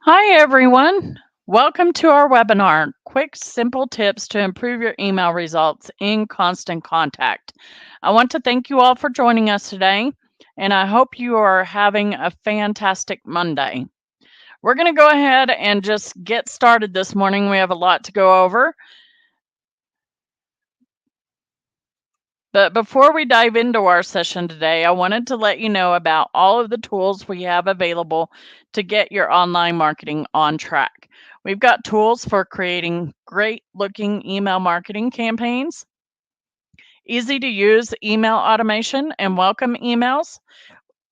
Hi, everyone. Welcome to our webinar, Quick, Simple Tips to Improve Your Email Results in Constant Contact. I want to thank you all for joining us today, and I hope you are having a fantastic Monday. We're going to go ahead and just get started this morning. We have a lot to go over. But before we dive into our session today, I wanted to let you know about all of the tools we have available to get your online marketing on track. We've got tools for creating great looking email marketing campaigns, easy to use email automation and welcome emails,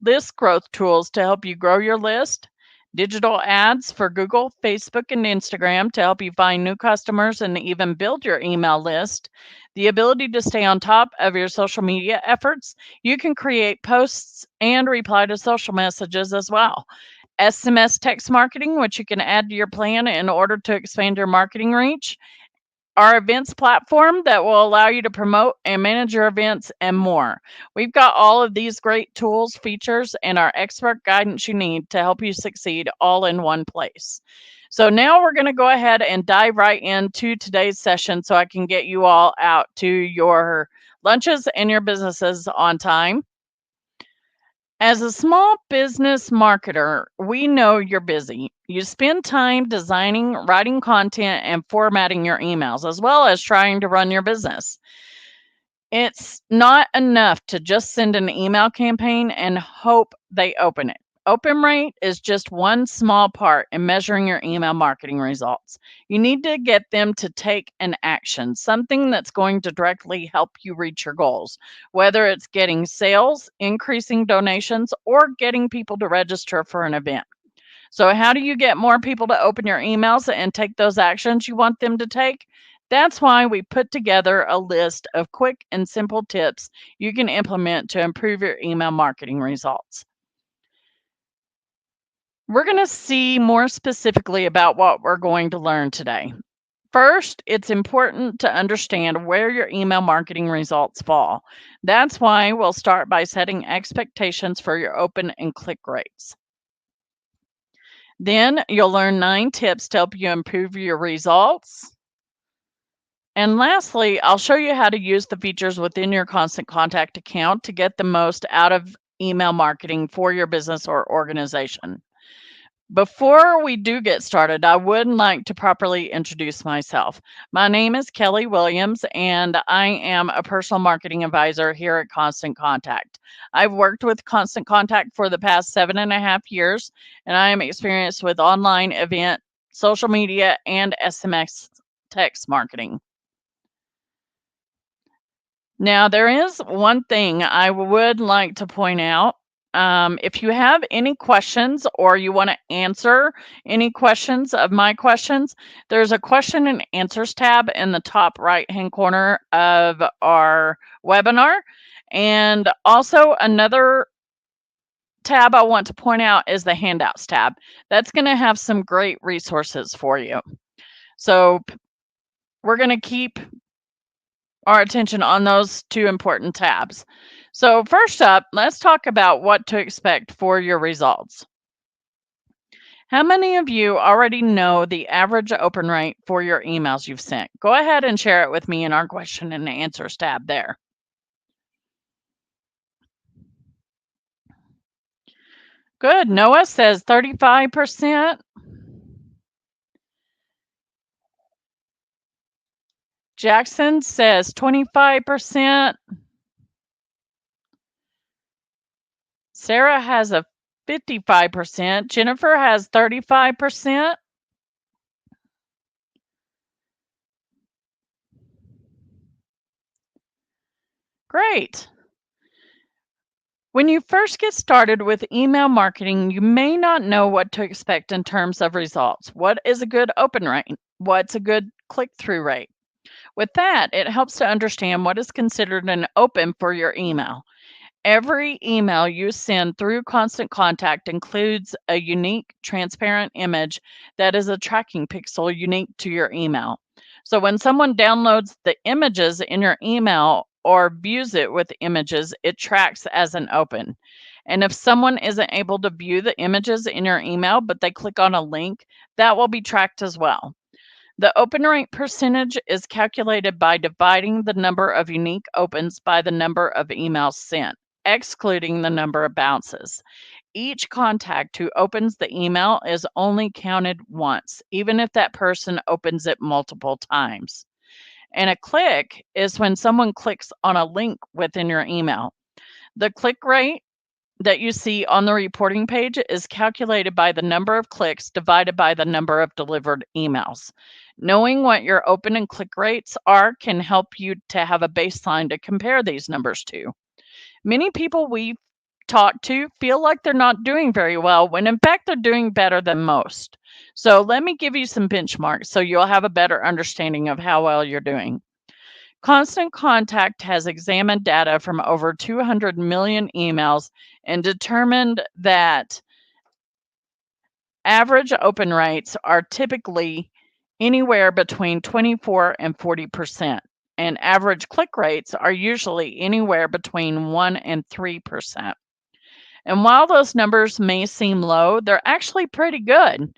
list growth tools to help you grow your list, digital ads for Google, Facebook, and Instagram to help you find new customers and even build your email list, the ability to stay on top of your social media efforts. You can create posts and reply to social messages as well. SMS text marketing, which you can add to your plan in order to expand your marketing reach, our events platform that will allow you to promote and manage your events and more. We've got all of these great tools, features, and our expert guidance you need to help you succeed all in one place. So now we're going to go ahead and dive right into today's session so I can get you all out to your lunches and your businesses on time. As a small business marketer, we know you're busy. You spend time designing, writing content, and formatting your emails, as well as trying to run your business. It's not enough to just send an email campaign and hope they open it. Open rate is just one small part in measuring your email marketing results. You need to get them to take an action, something that's going to directly help you reach your goals, whether it's getting sales, increasing donations, or getting people to register for an event. So, how do you get more people to open your emails and take those actions you want them to take? That's why we put together a list of quick and simple tips you can implement to improve your email marketing results. We're going to see more specifically about what we're going to learn today. First, it's important to understand where your email marketing results fall. That's why we'll start by setting expectations for your open and click rates. Then you'll learn 9 tips to help you improve your results. And lastly, I'll show you how to use the features within your Constant Contact account to get the most out of email marketing for your business or organization. Before we do get started, I would like to properly introduce myself. My name is Kelly Williams, and I am a personal marketing advisor here at Constant Contact. I've worked with Constant Contact for the past 7.5 years, and I am experienced with online event, social media, and SMS text marketing. Now, there is one thing I would like to point out. If you have any questions or you want to answer any questions of my questions, there's a question and answers tab in the top right-hand corner of our webinar. And also another tab I want to point out is the handouts tab. That's going to have some great resources for you. So we're going to keep our attention on those 2 important tabs. So first up, let's talk about what to expect for your results. How many of you already know the average open rate for your emails you've sent? Go ahead and share it with me in our question and answers tab there. Good. Noah says 35%. Jackson says 25%. Sarah has a 55%. Jennifer has 35%. Great. When you first get started with email marketing, you may not know what to expect in terms of results. What is a good open rate? What's a good click through rate? With that, it helps to understand what is considered an open for your email. Every email you send through Constant Contact includes a unique, transparent image that is a tracking pixel unique to your email. So when someone downloads the images in your email or views it with images, it tracks as an open. And if someone isn't able to view the images in your email, but they click on a link, that will be tracked as well. The open rate percentage is calculated by dividing the number of unique opens by the number of emails sent, excluding the number of bounces. Each contact who opens the email is only counted once, even if that person opens it multiple times. And a click is when someone clicks on a link within your email. The click rate that you see on the reporting page is calculated by the number of clicks divided by the number of delivered emails. Knowing what your open and click rates are can help you to have a baseline to compare these numbers to. Many people we talk to feel like they're not doing very well when in fact they're doing better than most. So let me give you some benchmarks so you'll have a better understanding of how well you're doing. Constant Contact has examined data from over 200 million emails and determined that average open rates are typically anywhere between 24 and 40%, and average click rates are usually anywhere between 1 and 3%. And while those numbers may seem low, they're actually pretty good.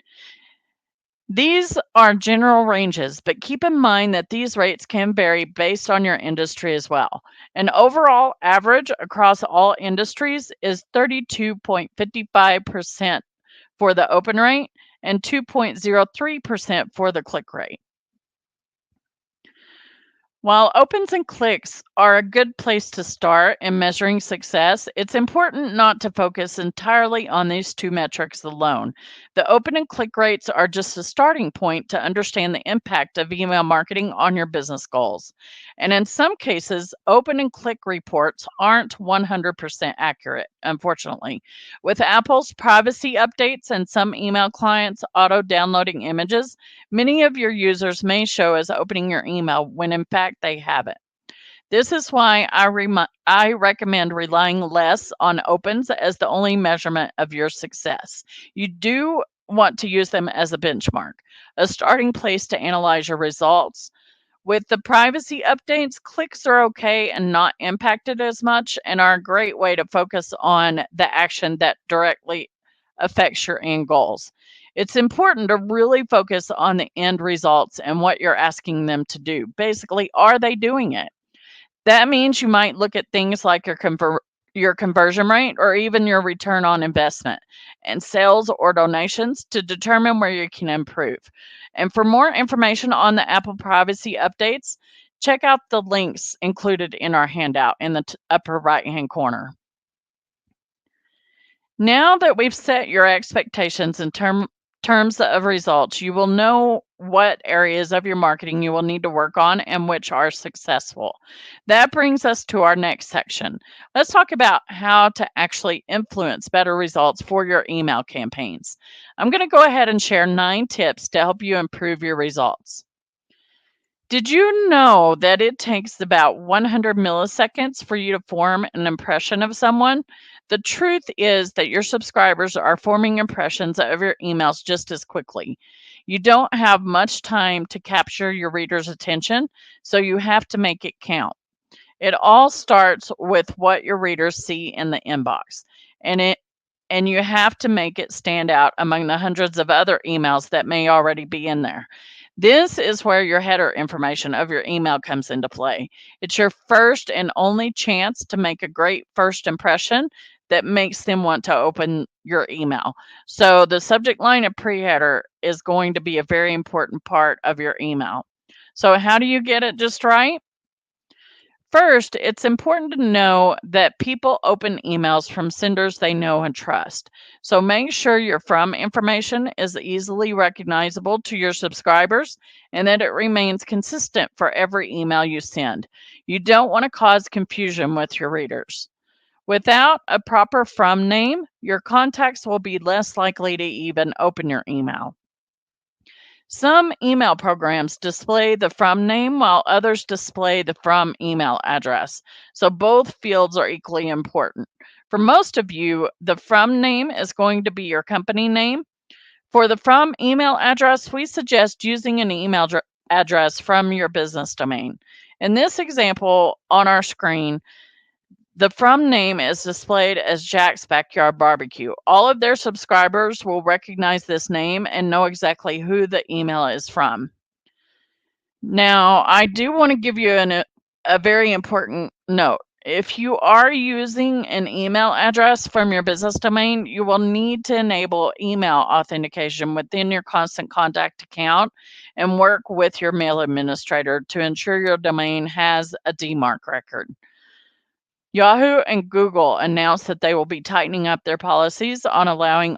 These are general ranges, but keep in mind that these rates can vary based on your industry as well. An overall average across all industries is 32.55% for the open rate and 2.03% for the click rate. While opens and clicks are a good place to start in measuring success, it's important not to focus entirely on these two metrics alone. The open and click rates are just a starting point to understand the impact of email marketing on your business goals. And in some cases, open and click reports aren't 100% accurate, unfortunately. With Apple's privacy updates and some email clients auto downloading images, many of your users may show as opening your email when in fact they haven't. This is why I recommend relying less on opens as the only measurement of your success. You do want to use them as a benchmark, a starting place to analyze your results. With the privacy updates, clicks are okay and not impacted as much and are a great way to focus on the action that directly affects your end goals. It's important to really focus on the end results and what you're asking them to do. Basically, are they doing it? That means you might look at things like your conversion rate or even your return on investment and sales or donations to determine where you can improve. And for more information on the Apple privacy updates, check out the links included in our handout in the upper right-hand corner. Now that we've set your expectations in terms of results, you will know what areas of your marketing you will need to work on and which are successful. That brings us to our next section. Let's talk about how to actually influence better results for your email campaigns. I'm going to go ahead and share 9 tips to help you improve your results. Did you know that it takes about 100 milliseconds for you to form an impression of someone? The truth is that your subscribers are forming impressions of your emails just as quickly. You don't have much time to capture your readers' attention, so you have to make it count. It all starts with what your readers see in the inbox, and you have to make it stand out among the hundreds of other emails that may already be in there. This is where your header information of your email comes into play. It's your first and only chance to make a great first impression that makes them want to open your email. So the subject line and pre-header is going to be a very important part of your email. So how do you get it just right? First, it's important to know that people open emails from senders they know and trust. So make sure your from information is easily recognizable to your subscribers and that it remains consistent for every email you send. You don't want to cause confusion with your readers. Without a proper from name, your contacts will be less likely to even open your email. Some email programs display the from name while others display the from email address. So both fields are equally important. For most of you, the from name is going to be your company name. For the from email address, we suggest using an email address from your business domain. In this example on our screen, The from name is displayed as Jack's Backyard Barbecue. All of their subscribers will recognize this name and know exactly who the email is from. Now, I do want to give you a very important note. If you are using an email address from your business domain, you will need to enable email authentication within your Constant Contact account and work with your mail administrator to ensure your domain has a DMARC record. Yahoo and Google announced that they will be tightening up their policies on allowing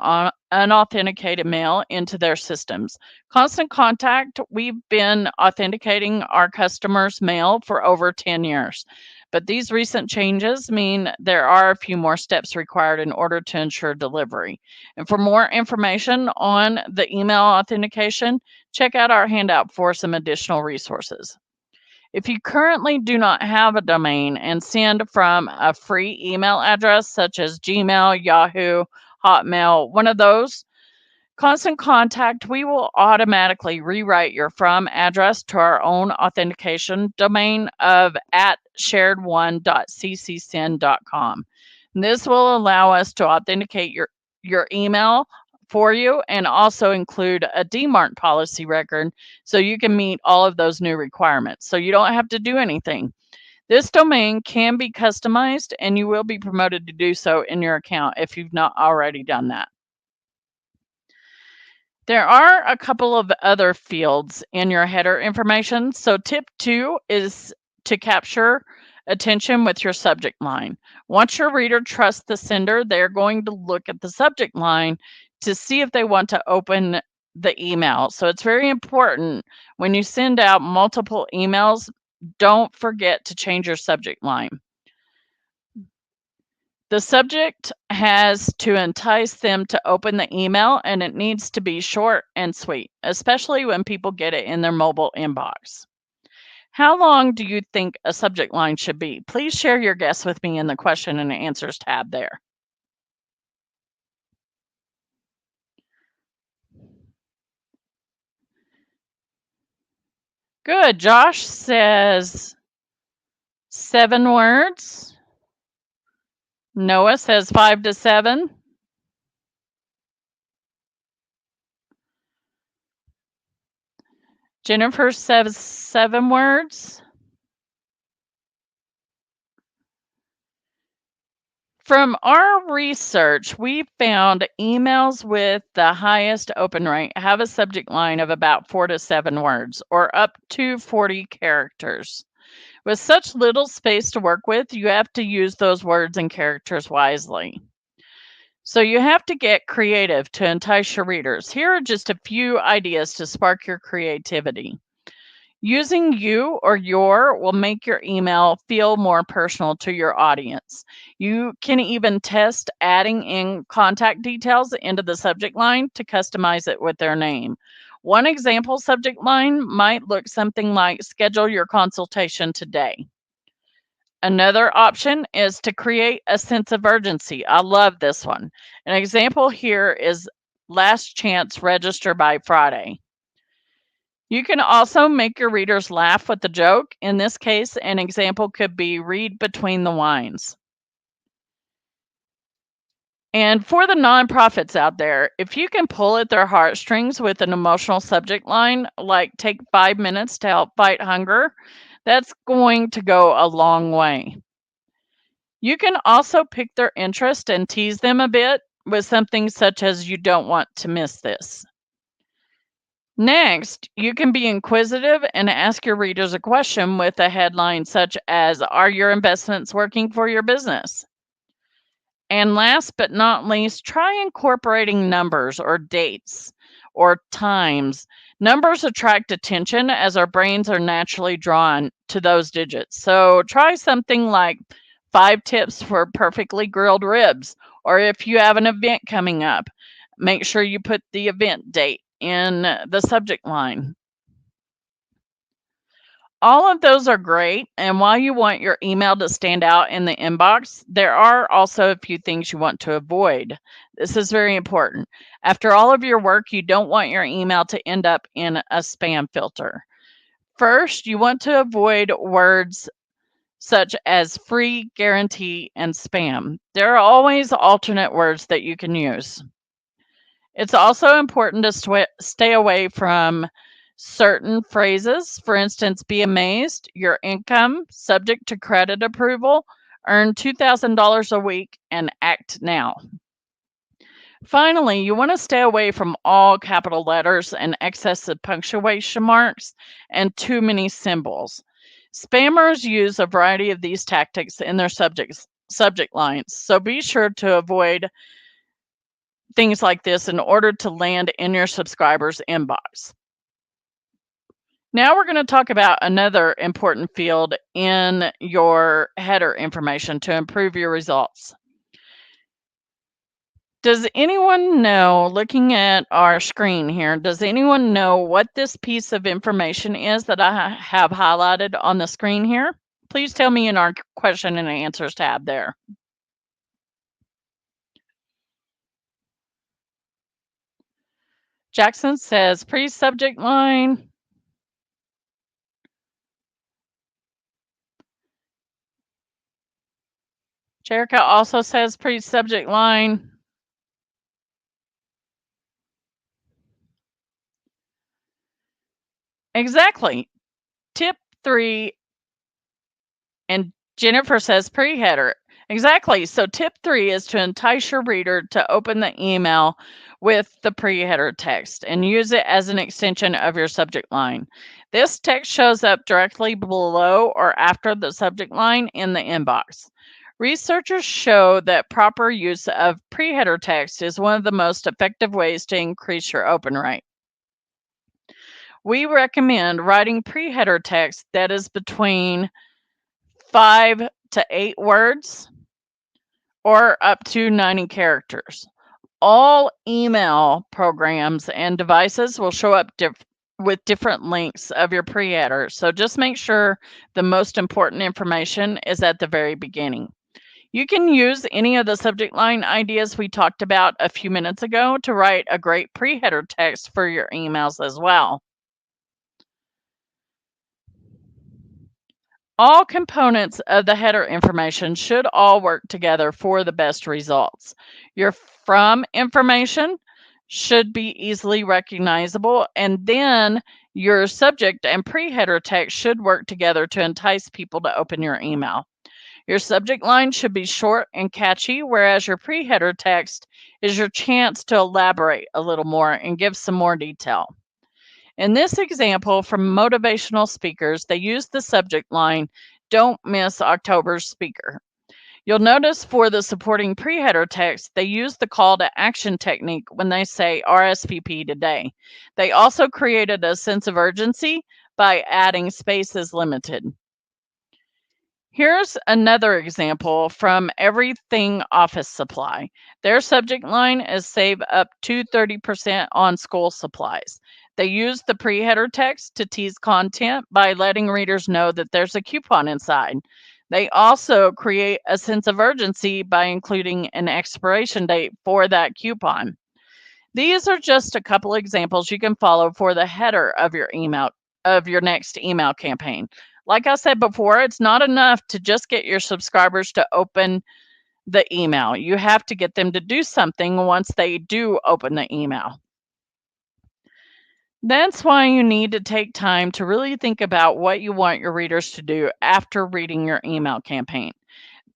unauthenticated mail into their systems. Constant Contact, we've been authenticating our customers' mail for over 10 years. But these recent changes mean there are a few more steps required in order to ensure delivery. And for more information on the email authentication, check out our handout for some additional resources. If you currently do not have a domain and send from a free email address such as Gmail, Yahoo, Hotmail, one of those, Constant Contact, we will automatically rewrite your from address to our own authentication domain of @shared1.ccsend.com. This will allow us to authenticate your email for you and also include a DMARC policy record so you can meet all of those new requirements. So you don't have to do anything. This domain can be customized and you will be promoted to do so in your account if you've not already done that. There are a couple of other fields in your header information. So tip 2 is to capture attention with your subject line. Once your reader trusts the sender, they're going to look at the subject line to see if they want to open the email. So it's very important when you send out multiple emails, don't forget to change your subject line. The subject has to entice them to open the email, and it needs to be short and sweet, especially when people get it in their mobile inbox. How long do you think a subject line should be? Please share your guess with me in the question and answers tab there. Good. Josh says 7 words. Noah says 5 to 7. Jennifer says 7 words. From our research, we found emails with the highest open rate have a subject line of about 4 to 7 words or up to 40 characters. With such little space to work with, you have to use those words and characters wisely. So you have to get creative to entice your readers. Here are just a few ideas to spark your creativity. Using you or your will make your email feel more personal to your audience. You can even test adding in contact details into the subject line to customize it with their name. One example subject line might look something like schedule your consultation today. Another option is to create a sense of urgency. I love this one. An example here is last chance register by Friday. You can also make your readers laugh with the joke. In this case, an example could be read between the lines. And for the nonprofits out there, if you can pull at their heartstrings with an emotional subject line, like take 5 minutes to help fight hunger, that's going to go a long way. You can also pick their interest and tease them a bit with something such as you don't want to miss this. Next, you can be inquisitive and ask your readers a question with a headline such as, are your investments working for your business? And last but not least, try incorporating numbers or dates or times. Numbers attract attention as our brains are naturally drawn to those digits. So try something like 5 tips for perfectly grilled ribs, or if you have an event coming up, make sure you put the event date in the subject line. All of those are great. And while you want your email to stand out in the inbox, there are also a few things you want to avoid. This is very important. After all of your work, you don't want your email to end up in a spam filter. First, you want to avoid words such as free, guarantee, and spam. There are always alternate words that you can use. It's also important to stay away from certain phrases. For instance, be amazed, your income, subject to credit approval, earn $2,000 a week, and act now. Finally, you want to stay away from all capital letters and excessive punctuation marks and too many symbols. Spammers use a variety of these tactics in their subject lines, so be sure to avoid things like this in order to land in your subscribers' inbox. Now we're going to talk about another important field in your header information to improve your results. Does anyone know, looking at our screen here, does anyone know what this piece of information is that I have highlighted on the screen here? Please tell me in our question and answers tab there. Jackson says pre-subject line. Jerica also says pre-subject line. Exactly. Tip 3, and Jennifer says pre-header. Exactly. So tip 3 is to entice your reader to open the email with the pre-header text and use it as an extension of your subject line. This text shows up directly below or after the subject line in the inbox. Researchers show that proper use of pre-header text is one of the most effective ways to increase your open rate. We recommend writing pre-header text that is between 5 to 8 words or up to 90 characters. All email programs and devices will show up with different links of your pre-header. So just make sure the most important information is at the very beginning. You can use any of the subject line ideas we talked about a few minutes ago to write a great pre-header text for your emails as well. All components of the header information should all work together for the best results. Your from information should be easily recognizable, and then your subject and pre-header text should work together to entice people to open your email. Your subject line should be short and catchy, whereas your pre-header text is your chance to elaborate a little more and give some more detail. In this example from motivational speakers, they use the subject line, "Don't miss October's speaker." You'll notice for the supporting pre-header text, they use the call to action technique when they say RSVP today. They also created a sense of urgency by adding spaces limited. Here's another example from Everything Office Supply. Their subject line is "Save up to 30% on school supplies." They use the pre-header text to tease content by letting readers know that there's a coupon inside. They also create a sense of urgency by including an expiration date for that coupon. These are just a couple examples you can follow for the header of your next email campaign. Like I said before, it's not enough to just get your subscribers to open the email. You have to get them to do something once they do open the email. That's why you need to take time to really think about what you want your readers to do after reading your email campaign.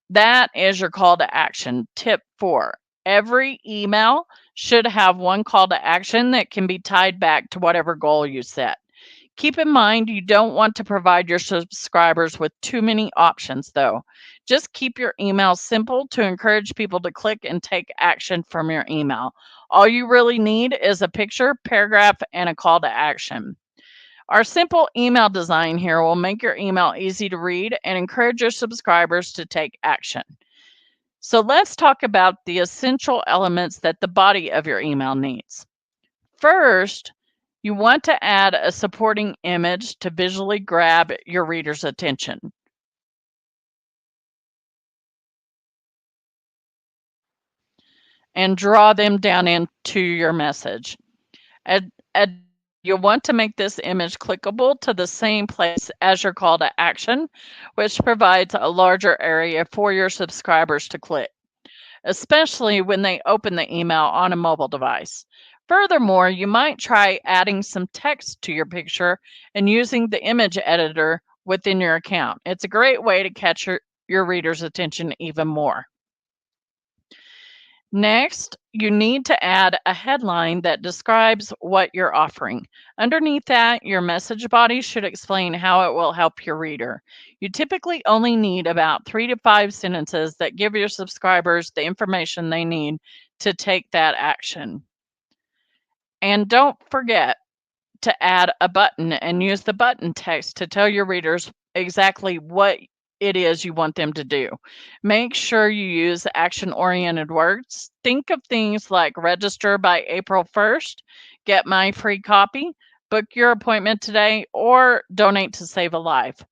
That is your call to action. Tip 4. Every email should have one call to action that can be tied back to whatever goal you set. Keep in mind, you don't want to provide your subscribers with too many options, though. Just keep your email simple to encourage people to click and take action from your email. All you really need is a picture, paragraph, and a call to action. Our simple email design here will make your email easy to read and encourage your subscribers to take action. So let's talk about the essential elements that the body of your email needs. First, you want to add a supporting image to visually grab your reader's attention. And draw them down into your message. You'll want to make this image clickable to the same place as your call to action, which provides a larger area for your subscribers to click, especially when they open the email on a mobile device. Furthermore, you might try adding some text to your picture and using the image editor within your account. It's a great way to catch your reader's attention even more. Next, you need to add a headline that describes what you're offering. Underneath that, your message body should explain how it will help your reader. You typically only need about 3 to 5 sentences that give your subscribers the information they need to take that action. And don't forget to add a button and use the button text to tell your readers exactly what it is you want them to do. Make sure you use action-oriented words. Think of things like register by April 1st, get my free copy, book your appointment today, or donate to save a life.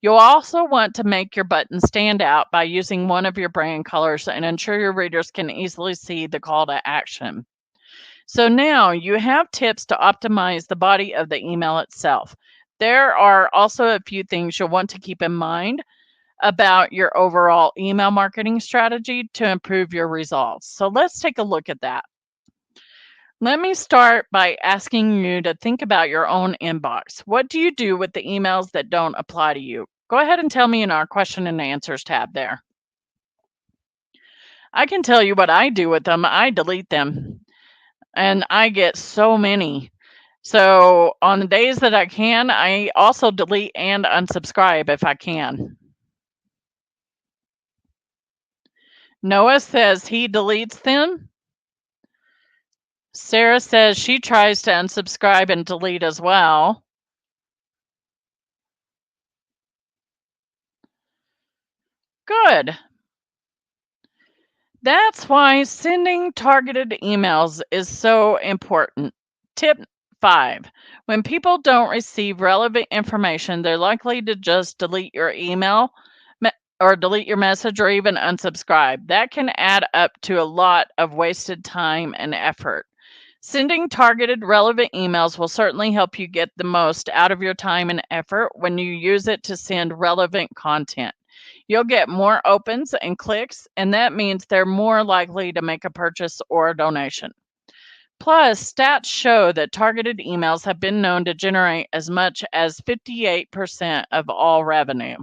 You'll also want to make your button stand out by using one of your brand colors and ensure your readers can easily see the call to action. So now you have tips to optimize the body of the email itself. There are also a few things you'll want to keep in mind about your overall email marketing strategy to improve your results. So let's take a look at that. Let me start by asking you to think about your own inbox. What do you do with the emails that don't apply to you? Go ahead and tell me in our question and answers tab there. I can tell you what I do with them. I delete them, and I get so many. So on the days that I can, I also delete and unsubscribe if I can. Noah says he deletes them. Sarah says she tries to unsubscribe and delete as well. Good. That's why sending targeted emails is so important. Tip 5. When people don't receive relevant information, they're likely to just delete your email or delete your message or even unsubscribe. That can add up to a lot of wasted time and effort. Sending targeted relevant emails will certainly help you get the most out of your time and effort when you use it to send relevant content. You'll get more opens and clicks, and that means they're more likely to make a purchase or a donation. Plus, stats show that targeted emails have been known to generate as much as 58% of all revenue.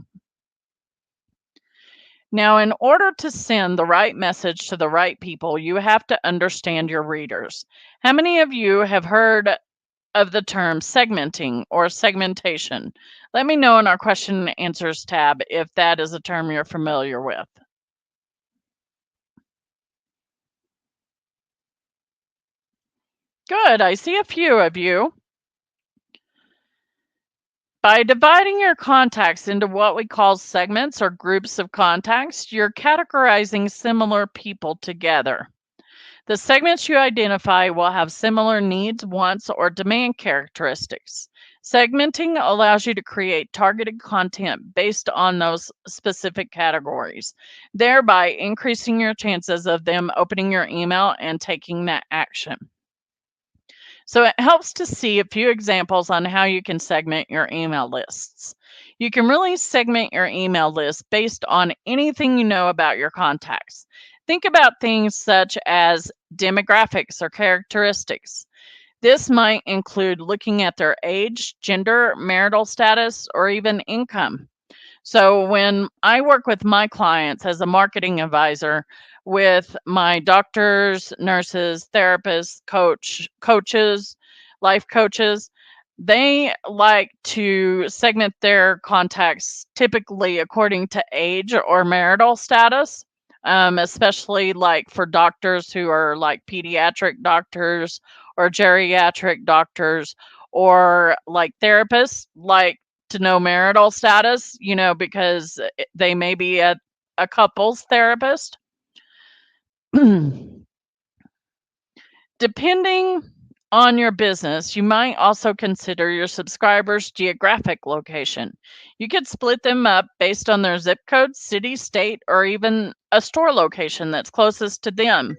Now, in order to send the right message to the right people, you have to understand your readers. How many of you have heard of the term segmenting or segmentation? Let me know in our question and answers tab if that is a term you're familiar with. Good, I see a few of you. By dividing your contacts into what we call segments or groups of contacts, you're categorizing similar people together. The segments you identify will have similar needs, wants, or demand characteristics. Segmenting allows you to create targeted content based on those specific categories, thereby increasing your chances of them opening your email and taking that action. So it helps to see a few examples on how you can segment your email lists. You can really segment your email list based on anything you know about your contacts. Think about things such as demographics or characteristics. This might include looking at their age, gender, marital status, or even income. So when I work with my clients as a marketing advisor with my doctors, nurses, therapists, coaches, life coaches, they like to segment their contacts typically according to age or marital status, especially like for doctors who are like pediatric doctors or geriatric doctors, or like therapists like to know marital status, because they may be a couples therapist. Depending on your business, you might also consider your subscribers' geographic location. You could split them up based on their zip code, city, state, or even a store location that's closest to them.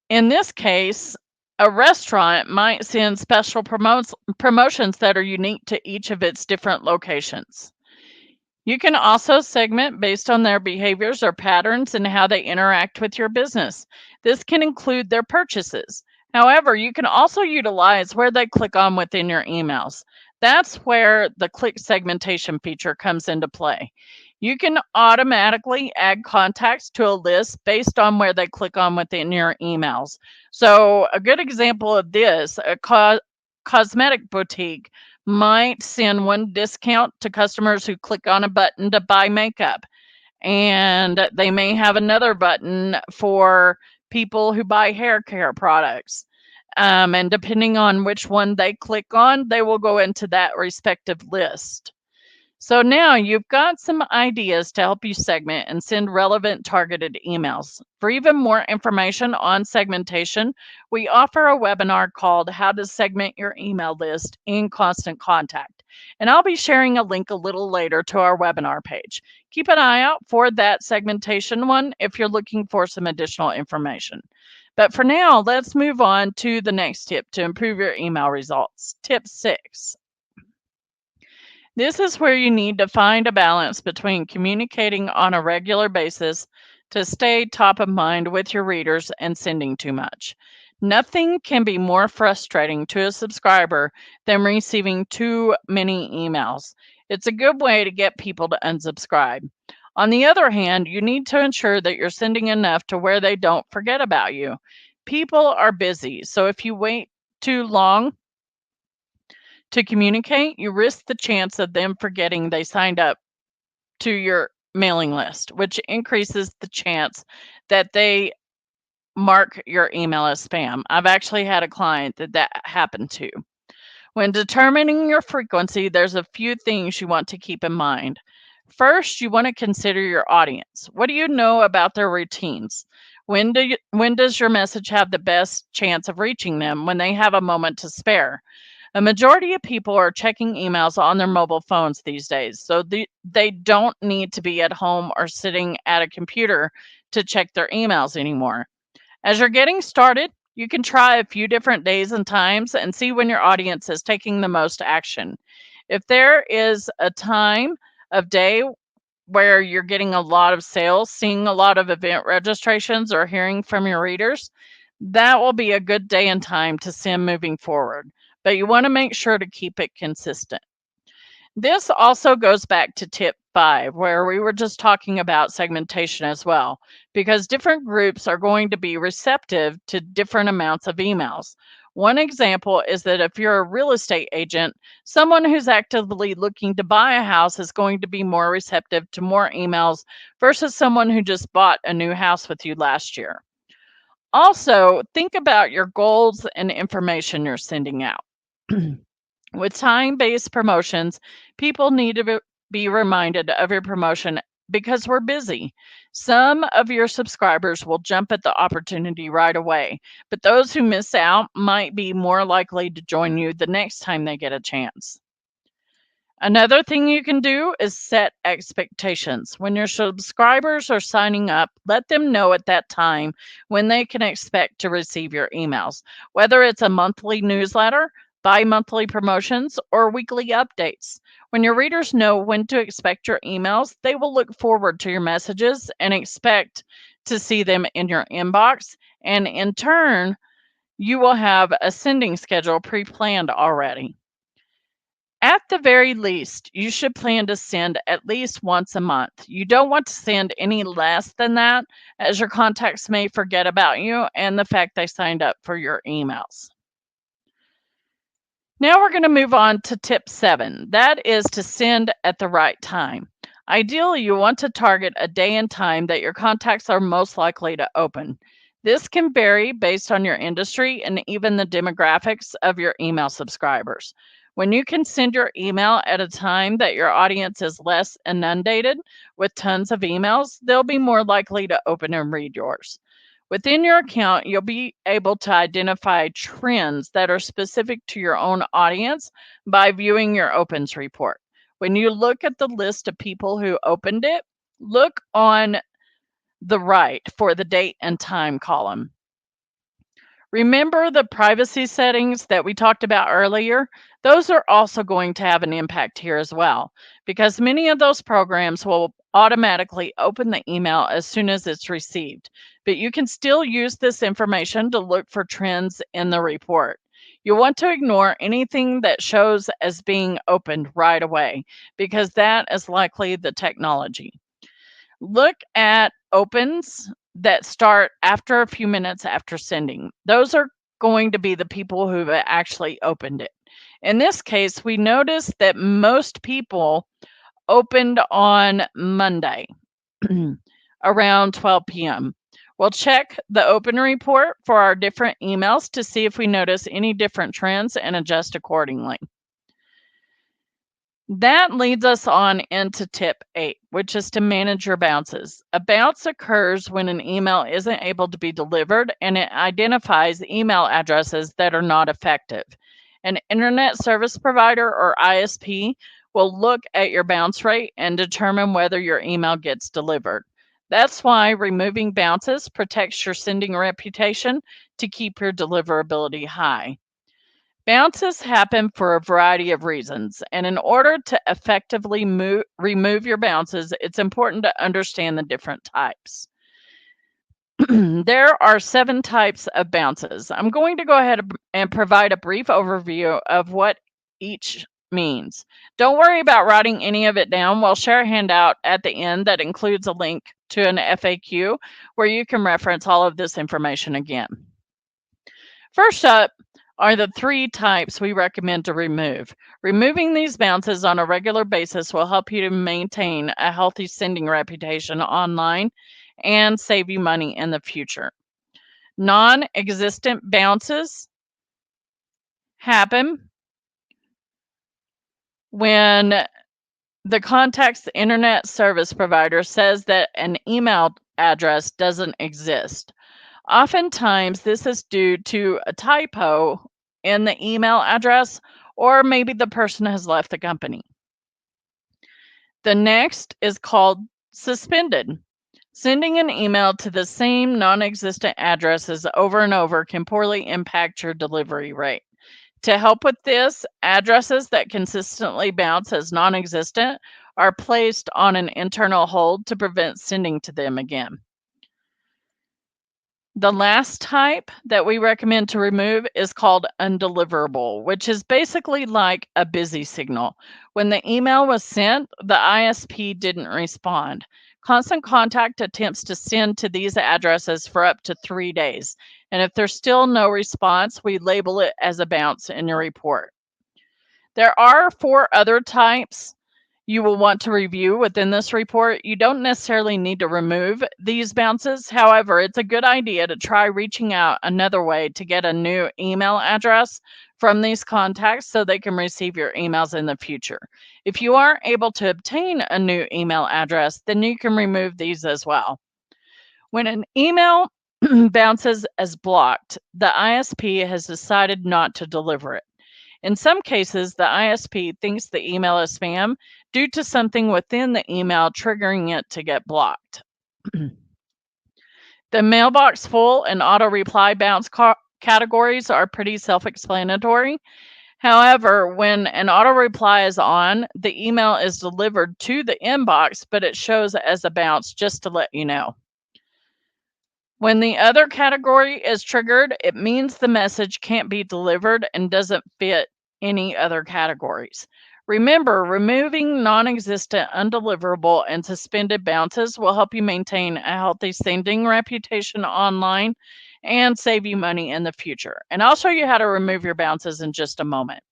In this case, a restaurant might send special promotions that are unique to each of its different locations. You can also segment based on their behaviors or patterns and how they interact with your business. This can include their purchases. However, you can also utilize where they click on within your emails. That's where the click segmentation feature comes into play. You can automatically add contacts to a list based on where they click on within your emails. So, a good example of this, a cosmetic boutique might send one discount to customers who click on a button to buy makeup. And they may have another button for people who buy hair care products. And depending on which one they click on, they will go into that respective list. So now you've got some ideas to help you segment and send relevant targeted emails. For even more information on segmentation, we offer a webinar called How to Segment Your Email List in Constant Contact. And I'll be sharing a link a little later to our webinar page. Keep an eye out for that segmentation one if you're looking for some additional information. But for now, let's move on to the next tip to improve your email results. Tip 6. This is where you need to find a balance between communicating on a regular basis to stay top of mind with your readers and sending too much. Nothing can be more frustrating to a subscriber than receiving too many emails. It's a good way to get people to unsubscribe. On the other hand, you need to ensure that you're sending enough to where they don't forget about you. People are busy, so if you wait too long to communicate, you risk the chance of them forgetting they signed up to your mailing list, which increases the chance that they mark your email as spam. I've actually had a client that happened to. When determining your frequency, there's a few things you want to keep in mind. First, you want to consider your audience. What do you know about their routines? When does your message have the best chance of reaching them? When they have a moment to spare. A majority of people are checking emails on their mobile phones these days, so they don't need to be at home or sitting at a computer to check their emails anymore. As you're getting started, you can try a few different days and times and see when your audience is taking the most action. If there is a time of day where you're getting a lot of sales, seeing a lot of event registrations, or hearing from your readers, that will be a good day and time to send moving forward. But you want to make sure to keep it consistent. This also goes back to tip 5, where we were just talking about segmentation as well, because different groups are going to be receptive to different amounts of emails. One example is that if you're a real estate agent, someone who's actively looking to buy a house is going to be more receptive to more emails versus someone who just bought a new house with you last year. Also, think about your goals and information you're sending out. With time-based promotions, people need to be reminded of your promotion because we're busy. Some of your subscribers will jump at the opportunity right away, but those who miss out might be more likely to join you the next time they get a chance. Another thing you can do is set expectations. When your subscribers are signing up, let them know at that time when they can expect to receive your emails, whether it's a monthly newsletter, bi-monthly promotions, or weekly updates. When your readers know when to expect your emails, they will look forward to your messages and expect to see them in your inbox. And in turn, you will have a sending schedule pre-planned already. At the very least, you should plan to send at least once a month. You don't want to send any less than that, as your contacts may forget about you and the fact they signed up for your emails. Now we're going to move on to tip 7. That is to send at the right time. Ideally, you want to target a day and time that your contacts are most likely to open. This can vary based on your industry and even the demographics of your email subscribers. When you can send your email at a time that your audience is less inundated with tons of emails, they'll be more likely to open and read yours. Within your account, you'll be able to identify trends that are specific to your own audience by viewing your opens report. When you look at the list of people who opened it, look on the right for the date and time column. Remember the privacy settings that we talked about earlier? Those are also going to have an impact here as well, because many of those programs will automatically open the email as soon as it's received. But you can still use this information to look for trends in the report. You'll want to ignore anything that shows as being opened right away, because that is likely the technology. Look at opens that start after a few minutes after sending. Those are going to be the people who've actually opened it. In this case, we noticed that most people opened on Monday around 12 p.m. We'll check the open report for our different emails to see if we notice any different trends and adjust accordingly. That leads us on into tip 8, which is to manage your bounces. A bounce occurs when an email isn't able to be delivered, and it identifies email addresses that are not effective. An internet service provider or ISP will look at your bounce rate and determine whether your email gets delivered. That's why removing bounces protects your sending reputation to keep your deliverability high. Bounces happen for a variety of reasons, and in order to effectively remove your bounces, it's important to understand the different types. There are 7 types of bounces. I'm going to go ahead and provide a brief overview of what each means. Don't worry about writing any of it down. We'll share a handout at the end that includes a link to an FAQ where you can reference all of this information again. First up are the 3 types we recommend to remove. Removing these bounces on a regular basis will help you to maintain a healthy sending reputation online and save you money in the future. Non-existent bounces happen when the contact's internet service provider says that an email address doesn't exist. Oftentimes, this is due to a typo in the email address, or maybe the person has left the company. The next is called suspended. Sending an email to the same non-existent addresses over and over can poorly impact your delivery rate. To help with this, addresses that consistently bounce as non-existent are placed on an internal hold to prevent sending to them again. The last type that we recommend to remove is called undeliverable, which is basically like a busy signal. When the email was sent, the ISP didn't respond. Constant Contact attempts to send to these addresses for up to 3 days. And if there's still no response, we label it as a bounce in your report. There are 4 other types you will want to review within this report. You don't necessarily need to remove these bounces. However, it's a good idea to try reaching out another way to get a new email address from these contacts so they can receive your emails in the future. If you aren't able to obtain a new email address, then you can remove these as well. When an email bounces as blocked, the ISP has decided not to deliver it. In some cases, the ISP thinks the email is spam due to something within the email triggering it to get blocked. The mailbox full and auto reply bounce categories are pretty self-explanatory. However, when an auto reply is on, the email is delivered to the inbox, but it shows as a bounce just to let you know. When the other category is triggered, it means the message can't be delivered and doesn't fit any other categories. Remember, removing non-existent, undeliverable, and suspended bounces will help you maintain a healthy sending reputation online and save you money in the future. And I'll show you how to remove your bounces in just a moment.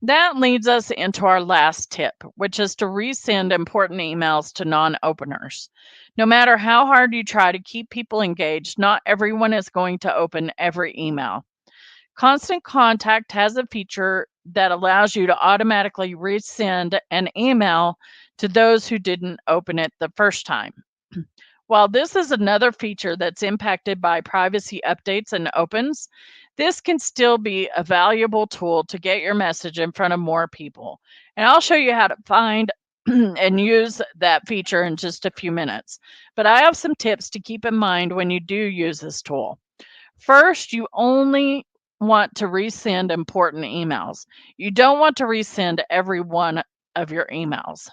That leads us into our last tip, which is to resend important emails to non-openers. No matter how hard you try to keep people engaged, not everyone is going to open every email. Constant Contact has a feature that allows you to automatically resend an email to those who didn't open it the first time. While this is another feature that's impacted by privacy updates and opens, this can still be a valuable tool to get your message in front of more people. And I'll show you how to find and use that feature in just a few minutes. But I have some tips to keep in mind when you do use this tool. First, you only want to resend important emails. You don't want to resend every one of your emails.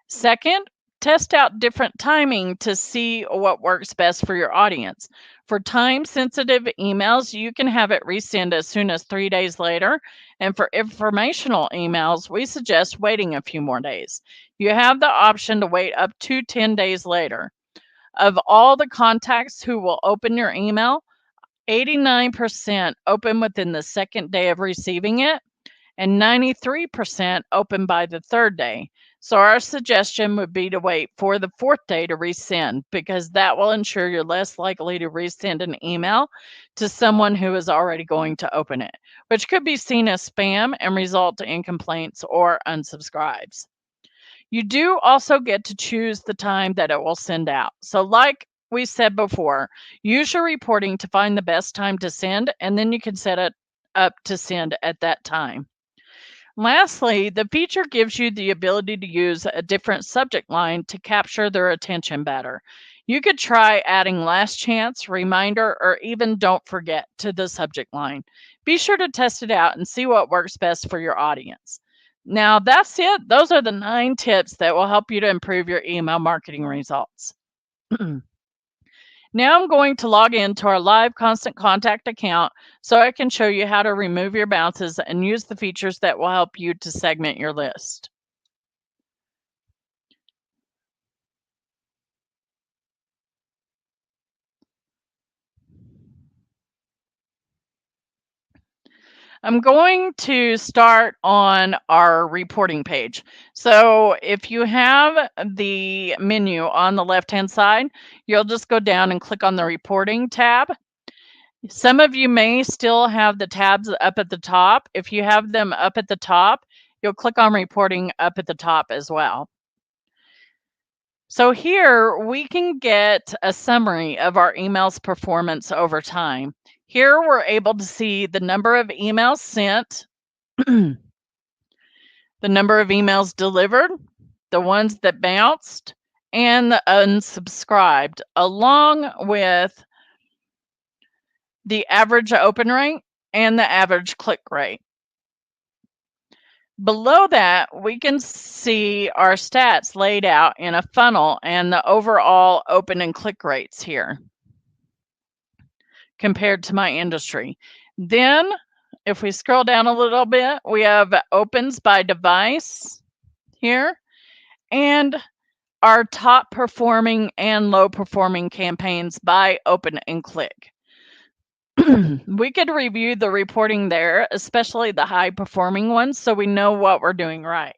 Second, test out different timing to see what works best for your audience. For time sensitive emails, you can have it resend as soon as 3 days later. And for informational emails, we suggest waiting a few more days. You have the option to wait up to 10 days later. Of all the contacts who will open your email, 89% open within the second day of receiving it, and 93% open by the third day. So our suggestion would be to wait for the fourth day to resend, because that will ensure you're less likely to resend an email to someone who is already going to open it, which could be seen as spam and result in complaints or unsubscribes. You do also get to choose the time that it will send out. So like we said before, use your reporting to find the best time to send, and then you can set it up to send at that time. Lastly, the feature gives you the ability to use a different subject line to capture their attention better. You could try adding last chance, reminder, or even don't forget to the subject line. Be sure to test it out and see what works best for your audience. Now, that's it. Those are the 9 tips that will help you to improve your email marketing results. Now I'm going to log into our live Constant Contact account so I can show you how to remove your bounces and use the features that will help you to segment your list. I'm going to start on our reporting page. So if you have the menu on the left-hand side, you'll just go down and click on the reporting tab. Some of you may still have the tabs up at the top. If you have them up at the top, you'll click on reporting up at the top as well. So here we can get a summary of our emails performance over time. Here we're able to see the number of emails sent, the number of emails delivered, the ones that bounced, and the unsubscribed, along with the average open rate and the average click rate. Below that, we can see our stats laid out in a funnel and the overall open and click rates here compared to my industry. Then, if we scroll down a little bit, we have opens by device here and our top performing and low performing campaigns by open and click. We could review the reporting there, especially the high performing ones, so we know what we're doing right.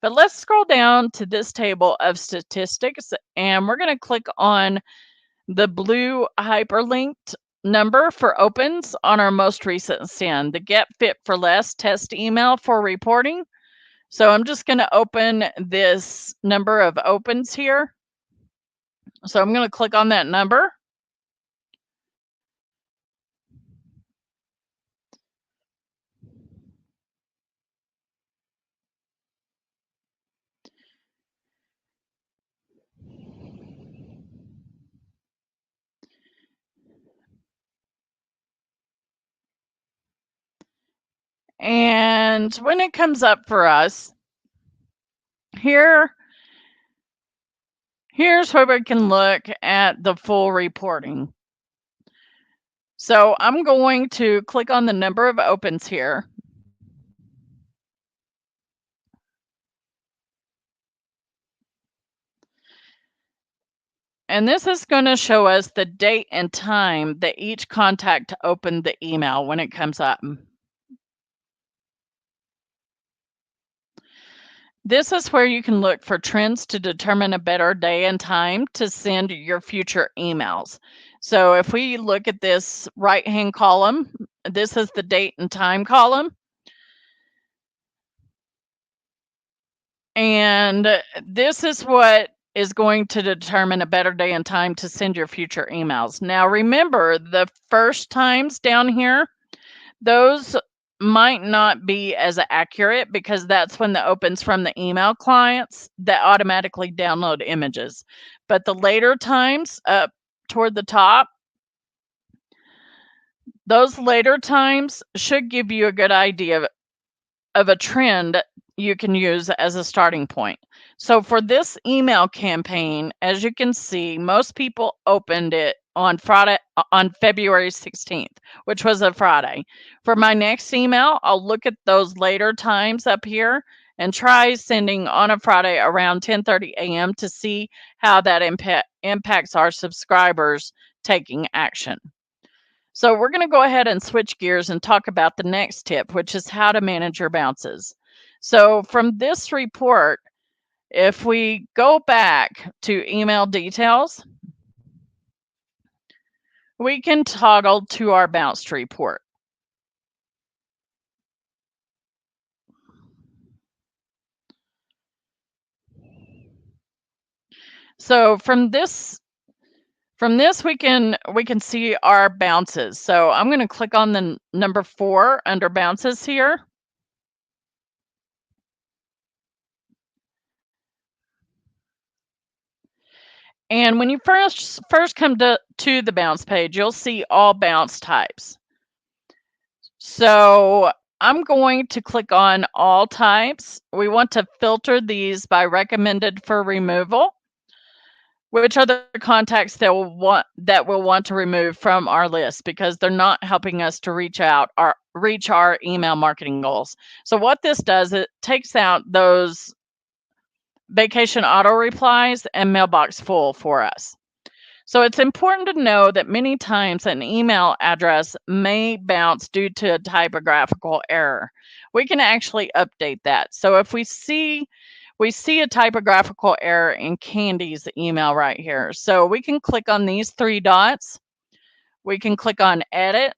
But let's scroll down to this table of statistics, and we're going to click on the blue hyperlinked number for opens on our most recent send, the Get Fit for Less test email for reporting. So I'm just going to open this number of opens here. So I'm going to click on that number. And when it comes up for us, here's where we can look at the full reporting. So I'm going to click on the number of opens here. And this is going to show us the date and time that each contact opened the email when it comes up. This is where you can look for trends to determine a better day and time to send your future emails. So if we look at this right-hand column, this is the date and time column. And this is what is going to determine a better day and time to send your future emails. Now remember, the first times down here, those might not be as accurate because that's when the opens from the email clients that automatically download images. But the later times up toward the top, those later times should give you a good idea of a trend you can use as a starting point. So for this email campaign, as you can see, most people opened it on February 16th, which was a Friday. For my next email, I'll look at those later times up here and try sending on a Friday around 10:30 a.m. to see how that impacts our subscribers taking action. So we're going to go ahead and switch gears and talk about the next tip, which is how to manage your bounces. So from this report, if we go back to email details, we can toggle to our bounced report. So from this we can see our bounces. So I'm going to click on the number 4 under bounces here. And when you first come to the bounce page, you'll see all bounce types. So I'm going to click on all types. We want to filter these by recommended for removal, which are the contacts that we'll want to remove from our list because they're not helping us to reach our email marketing goals. So what this does, it takes out those vacation auto replies and mailbox full for us. So it's important to know that many times an email address may bounce due to a typographical error. We can actually update that. So if we see a typographical error in Candy's email right here. So we can click on these 3 dots. We can click on edit,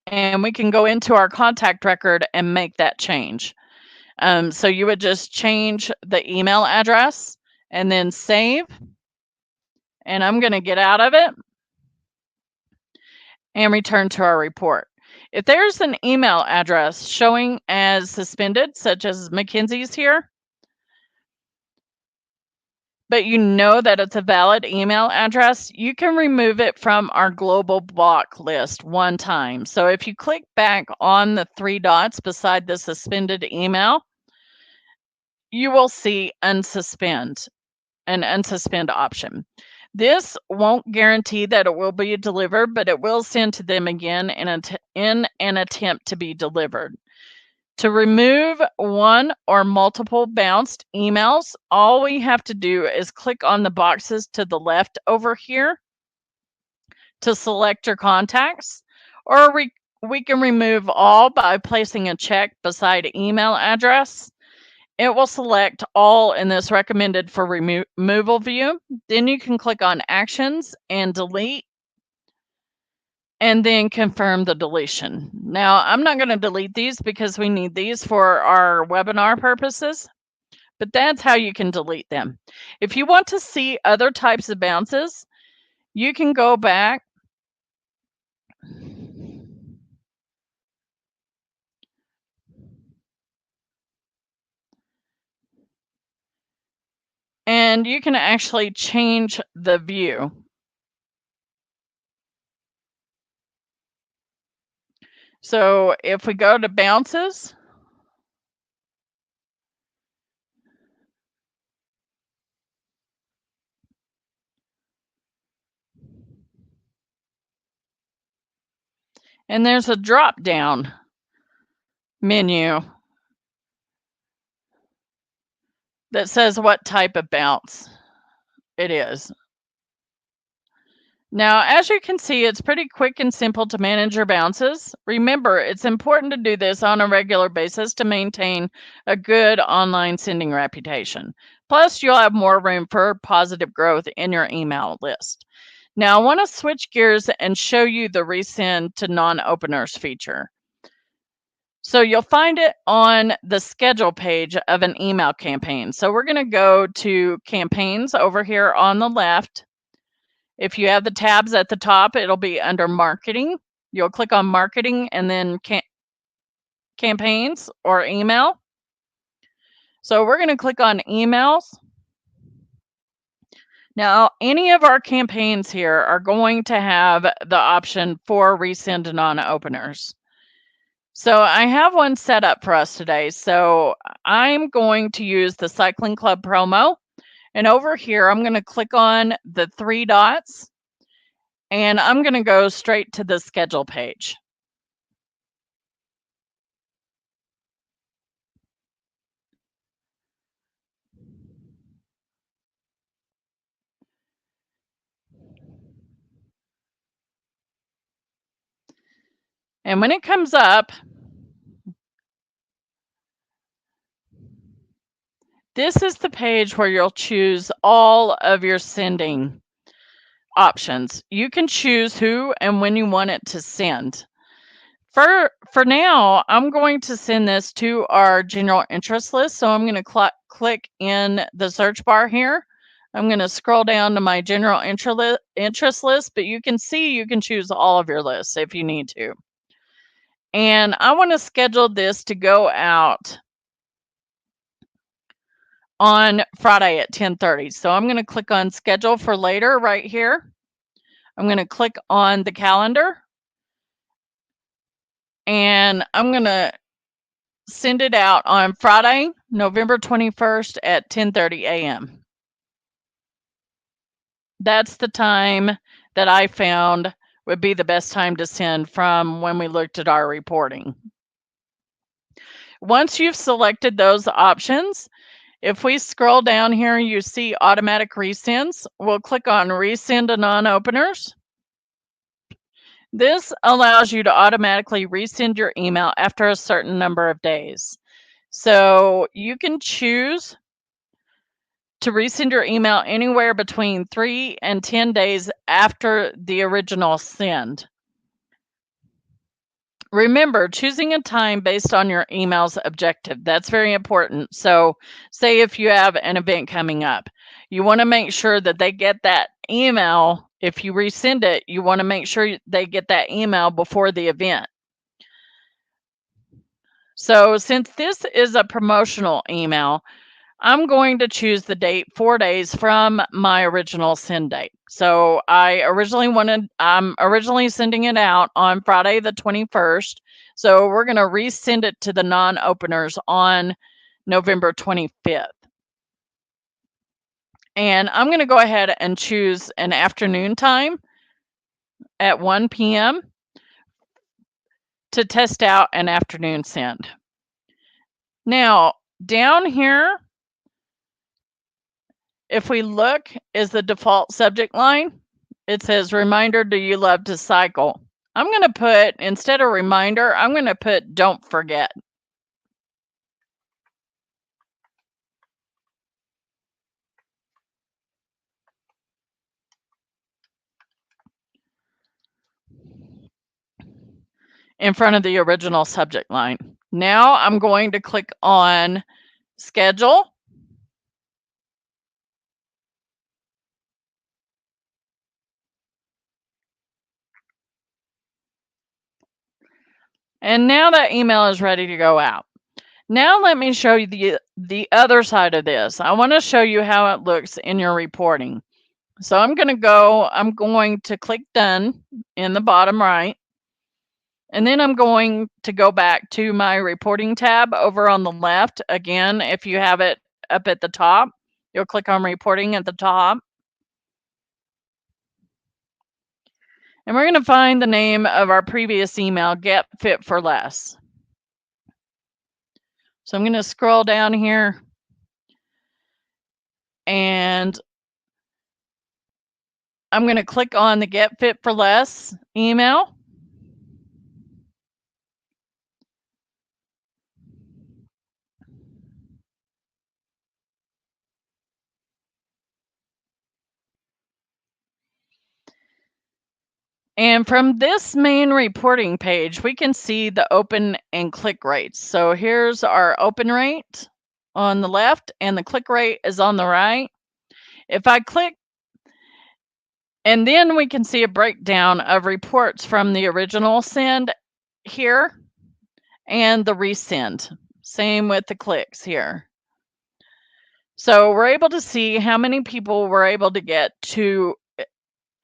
and we can go into our contact record and make that change. So you would just change the email address and then save. And I'm going to get out of it and return to our report. If there's an email address showing as suspended, such as Mackenzie's here, but you know that it's a valid email address, you can remove it from our global block list one time. So if you click back on the 3 dots beside the suspended email, you will see unsuspend, an unsuspend option. This won't guarantee that it will be delivered, but it will send to them again in an attempt to be delivered. To remove one or multiple bounced emails, all we have to do is click on the boxes to the left over here to select your contacts, or we can remove all by placing a check beside email address. It will select all in this recommended for removal view. Then you can click on actions and delete, and then confirm the deletion. Now, I'm not going to delete these because we need these for our webinar purposes, but that's how you can delete them. If you want to see other types of bounces, you can go back and you can actually change the view. So if we go to bounces, and there's a drop down menu that says what type of bounce it is. Now, as you can see, it's pretty quick and simple to manage your bounces. Remember, it's important to do this on a regular basis to maintain a good online sending reputation. Plus, you'll have more room for positive growth in your email list. Now, I want to switch gears and show you the resend to non-openers feature. So you'll find it on the schedule page of an email campaign. So we're going to go to campaigns over here on the left. If you have the tabs at the top, it'll be under marketing. you'll click on marketing and then campaigns or email. So we're going to click on emails. Now, any of our campaigns here are going to have the option for resend non-openers. So I have one set up for us today. So I'm going to use the Cycling Club promo. And over here, I'm going to click on the 3 dots. And I'm going to go straight to the schedule page. And when it comes up, this is the page where you'll choose all of your sending options. You can choose who and when you want it to send. For now, I'm going to send this to our general interest list. So I'm going to click in the search bar here. I'm going to scroll down to my general interest list, but you can see you can choose all of your lists if you need to. And I want to schedule this to go out on Friday at 10:30. So I'm going to click on schedule for later right here. I'm going to click on the calendar. And I'm going to send it out on Friday, November 21st at 10:30 a.m. That's the time that I found would be the best time to send from when we looked at our reporting. Once you've selected those options, if we scroll down here, you see automatic resends. We'll click on resend to non-openers. This allows you to automatically resend your email after a certain number of days. So you can choose to resend your email anywhere between 3 and 10 days after the original send. Remember, choosing a time based on your email's objective. That's very important. So say if you have an event coming up, you want to make sure that they get that email. If you resend it, you want to make sure they get that email before the event. So since this is a promotional email, I'm going to choose the date 4 days from my original send date. So I'm originally sending it out on Friday the 21st. So we're going to resend it to the non-openers on November 25th. And I'm going to go ahead and choose an afternoon time at 1 p.m. to test out an afternoon send. Now, down here, if we look, is the default subject line. It says, reminder, do you love to cycle? I'm going to put, instead of reminder, I'm going to put don't forget. In front of the original subject line. Now I'm going to click on schedule. And now that email is ready to go out. Now let me show you the other side of this. I want to show you how it looks in your reporting. So I'm going to click done in the bottom right. And then I'm going to go back to my reporting tab over on the left. Again, if you have it up at the top, you'll click on reporting at the top. And we're going to find the name of our previous email, Get Fit for Less. So I'm going to scroll down here and I'm going to click on the Get Fit for Less email. And from this main reporting page, we can see the open and click rates. So here's our open rate on the left and the click rate is on the right. If I click And then we can see a breakdown of reports from the original send here and the resend. Same with the clicks here. So we're able to see how many people were able to get to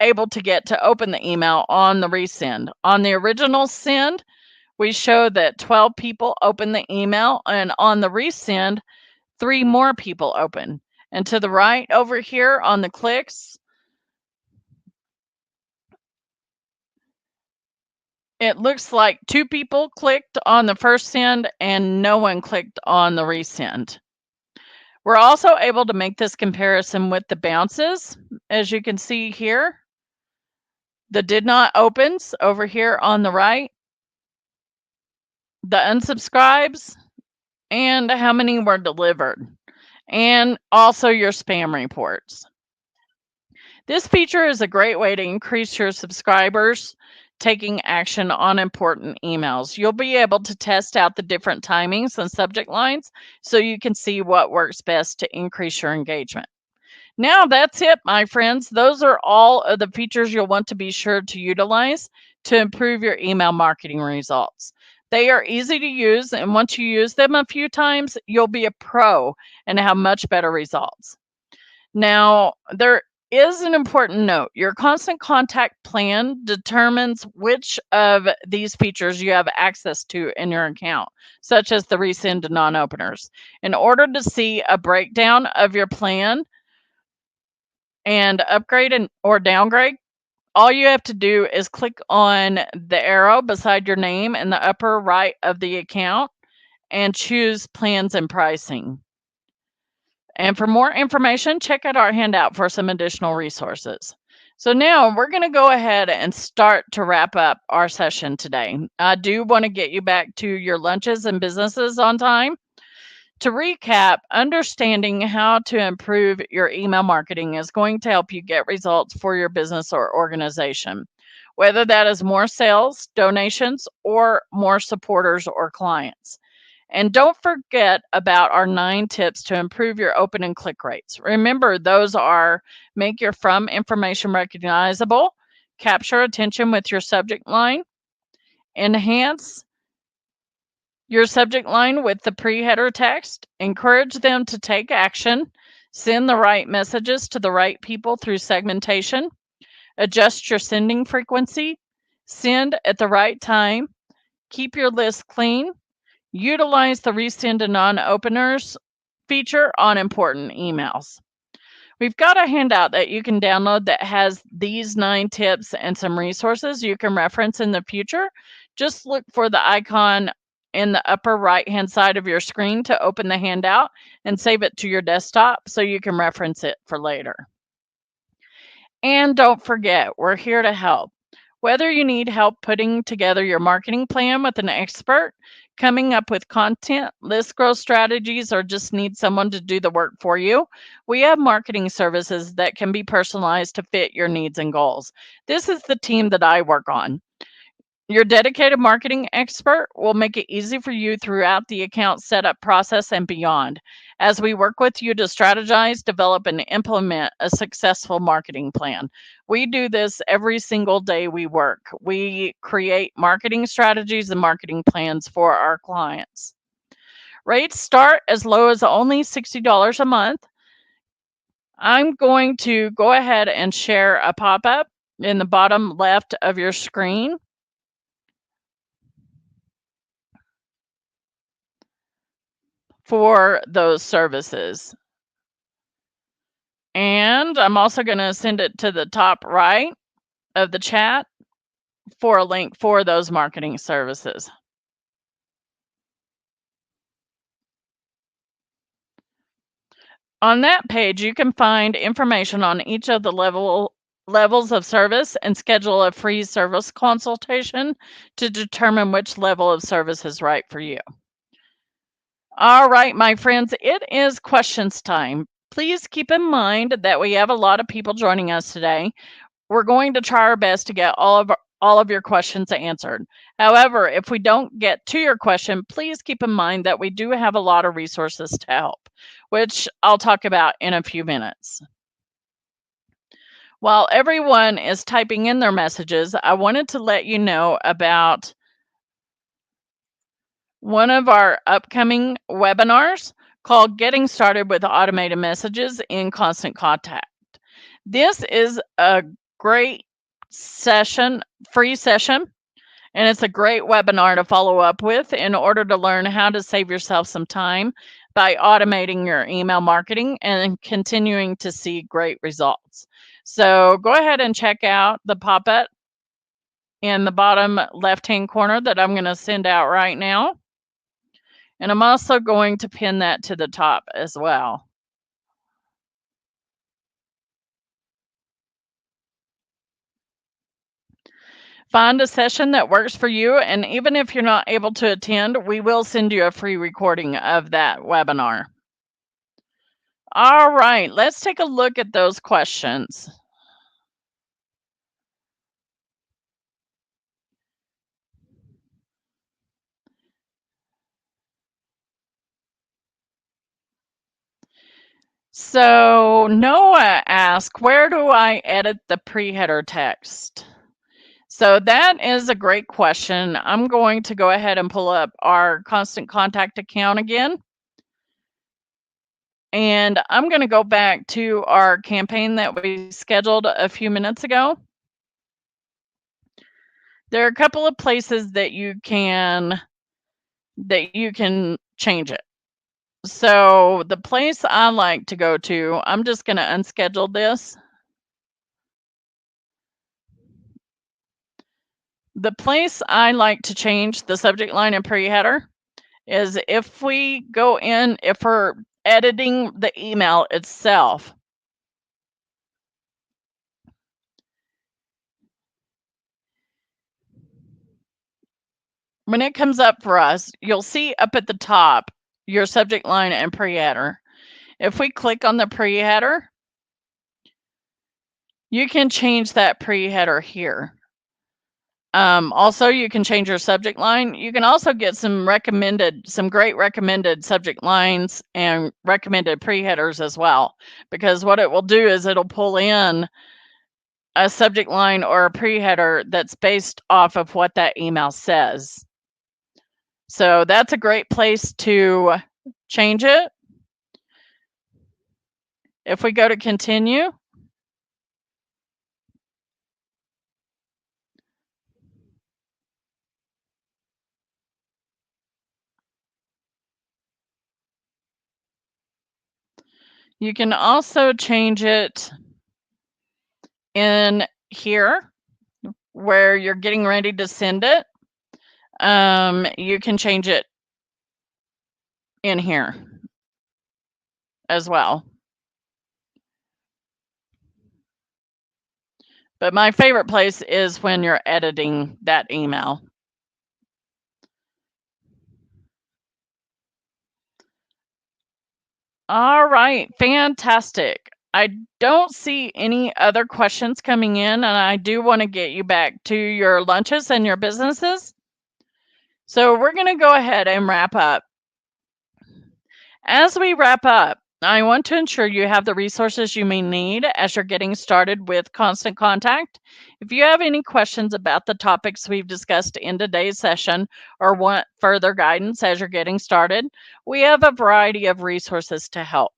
open the email on the resend. On the original send, we show that 12 people opened the email, and on the resend, 3 more people open. And to the right over here on the clicks, it looks like 2 people clicked on the first send and no one clicked on the resend. We're also able to make this comparison with the bounces, as you can see here. The did not opens over here on the right, the unsubscribes, and how many were delivered, and also your spam reports. This feature is a great way to increase your subscribers taking action on important emails. You'll be able to test out the different timings and subject lines so you can see what works best to increase your engagement. Now that's it, my friends. Those are all of the features you'll want to be sure to utilize to improve your email marketing results. They are easy to use, and once you use them a few times, you'll be a pro and have much better results. Now, there is an important note. Your constant contact plan determines which of these features you have access to in your account, such as the resend to non-openers. In order to see a breakdown of your plan and upgrade or downgrade, all you have to do is click on the arrow beside your name in the upper right of the account and choose plans and pricing. And for more information, check out our handout for some additional resources. So now we're going to go ahead and start to wrap up our session today. I do want to get you back to your lunches and businesses on time. To recap, understanding how to improve your email marketing is going to help you get results for your business or organization, whether that is more sales, donations, or more supporters or clients. And don't forget about our 9 tips to improve your open and click rates. Remember, those are: make your from information recognizable, capture attention with your subject line, enhance your subject line with the pre-header text, encourage them to take action, send the right messages to the right people through segmentation, adjust your sending frequency, send at the right time, keep your list clean, utilize the resend to non-openers feature on important emails. We've got a handout that you can download that has these 9 tips and some resources you can reference in the future. Just look for the icon in the upper right-hand side of your screen to open the handout and save it to your desktop so you can reference it for later. And don't forget, we're here to help. Whether you need help putting together your marketing plan with an expert, coming up with content, list growth strategies, or just need someone to do the work for you, we have marketing services that can be personalized to fit your needs and goals. This is the team that I work on. Your dedicated marketing expert will make it easy for you throughout the account setup process and beyond, as we work with you to strategize, develop, and implement a successful marketing plan. We do this every single day we work. We create marketing strategies and marketing plans for our clients. Rates start as low as only $60 a month. I'm going to go ahead and share a pop-up in the bottom left of your screen. For those services. And I'm also going to send it to the top right of the chat for a link for those marketing services. On that page, you can find information on each of the levels of service and schedule a free service consultation to determine which level of service is right for you. All right, my friends, it is questions time. Please keep in mind that we have a lot of people joining us today. We're going to try our best to get all of your questions answered. However, if we don't get to your question, please keep in mind that we do have a lot of resources to help, which I'll talk about in a few minutes. While everyone is typing in their messages, I wanted to let you know about one of our upcoming webinars called Getting Started with Automated Messages in Constant Contact. This is a great session, free session, and it's a great webinar to follow up with in order to learn how to save yourself some time by automating your email marketing and continuing to see great results. So go ahead and check out the pop-up in the bottom left-hand corner that I'm going to send out right now. And I'm also going to pin that to the top as well. Find a session that works for you, and even if you're not able to attend, we will send you a free recording of that webinar. All right, let's take a look at those questions. So Noah asked, where do I edit the pre-header text? So that is a great question. I'm going to go ahead and pull up our Constant Contact account again. And I'm going to go back to our campaign that we scheduled a few minutes ago. There are a couple of places that you can change it. So the place I like to go to, I'm just going to unschedule this. The place I like to change the subject line and pre-header is if we go in, if we're editing the email itself. When it comes up for us, you'll see up at the top your subject line and pre-header. If we click on the pre-header, you can change that pre-header here. Also, you can change your subject line. You can also get some great recommended subject lines and recommended pre-headers as well, because what it will do is it'll pull in a subject line or a pre-header that's based off of what that email says. So that's a great place to change it. If we go to continue, you can also change it in here where you're getting ready to send it. You can change it in here as well. But my favorite place is when you're editing that email. All right, fantastic. I don't see any other questions coming in, and I do want to get you back to your lunches and your businesses. So we're going to go ahead and wrap up. As we wrap up, I want to ensure you have the resources you may need as you're getting started with Constant Contact. If you have any questions about the topics we've discussed in today's session or want further guidance as you're getting started, we have a variety of resources to help.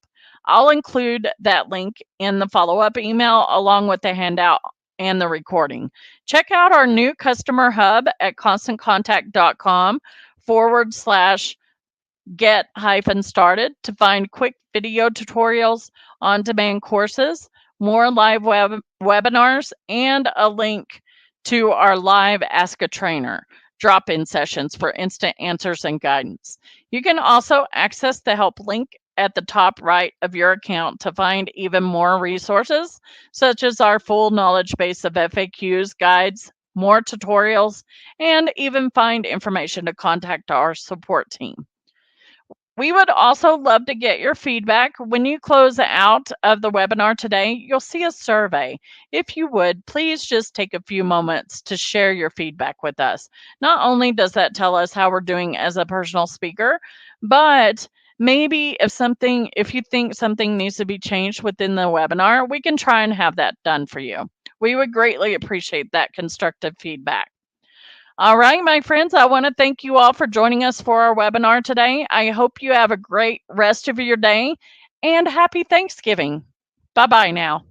I'll include that link in the follow-up email along with the handout and the recording. Check out our new customer hub at constantcontact.com/get-started to find quick video tutorials, on-demand courses, more live webinars, and a link to our live Ask a Trainer drop-in sessions for instant answers and guidance. You can also access the help link at the top right of your account to find even more resources, such as our full knowledge base of FAQs, guides, more tutorials, and even find information to contact our support team. We would also love to get your feedback. When you close out of the webinar today, you'll see a survey. If you would, please just take a few moments to share your feedback with us. Not only does that tell us how we're doing as a personal speaker, but Maybe if you think something needs to be changed within the webinar, we can try and have that done for you. We would greatly appreciate that constructive feedback. All right, my friends, I want to thank you all for joining us for our webinar today. I hope you have a great rest of your day and happy Thanksgiving. Bye-bye now.